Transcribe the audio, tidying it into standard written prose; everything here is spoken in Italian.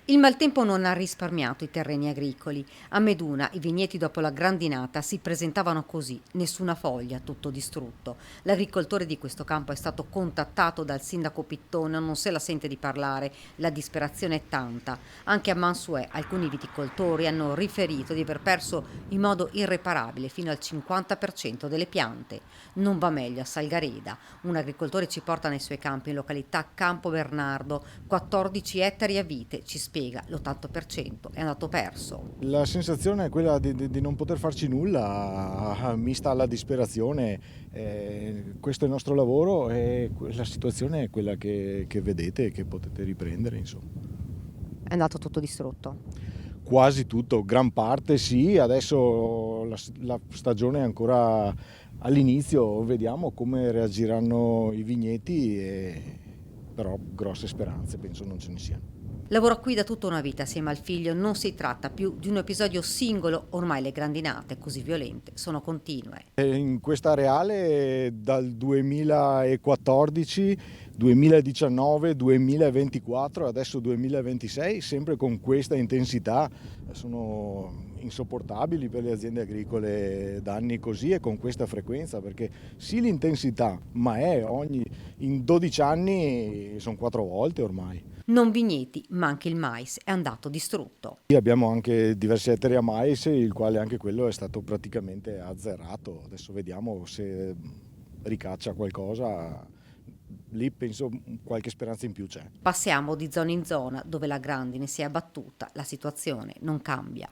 Il maltempo non ha risparmiato i terreni agricoli. A Meduna i vigneti dopo la grandinata si presentavano così, nessuna foglia, tutto distrutto. L'agricoltore di questo campo è stato contattato dal sindaco Pittone, non se la sente di parlare, la disperazione è tanta. Anche a Mansuè alcuni viticoltori hanno riferito di aver perso in modo irreparabile fino al 50% delle piante. Non va meglio a Salgareda. Un agricoltore ci porta nei suoi campi in località Campo Bernardo, 14 ettari a vite, ci spiega l'80% è andato perso. La sensazione è quella di non poter farci nulla, mista alla disperazione. Questo è il nostro lavoro e la situazione è quella che vedete e che potete riprendere, insomma. È andato tutto distrutto. Quasi tutto, gran parte sì, adesso la stagione è ancora all'inizio, vediamo come reagiranno i vigneti, però grosse speranze penso non ce ne siano. Lavora qui da tutta una vita assieme al figlio, non si tratta più di un episodio singolo, ormai le grandinate così violente sono continue. In questa areale dal 2014, 2019, 2024, adesso 2026, sempre con questa intensità, sono insopportabili per le aziende agricole danni così e con questa frequenza, perché sì l'intensità, ma in 12 anni sono 4 volte ormai. Non vigneti, ma anche il mais è andato distrutto. Abbiamo anche diversi ettari a mais, il quale anche quello è stato praticamente azzerato. Adesso vediamo se ricaccia qualcosa. Lì penso qualche speranza in più c'è. Passiamo di zona in zona dove la grandine si è abbattuta, la situazione non cambia.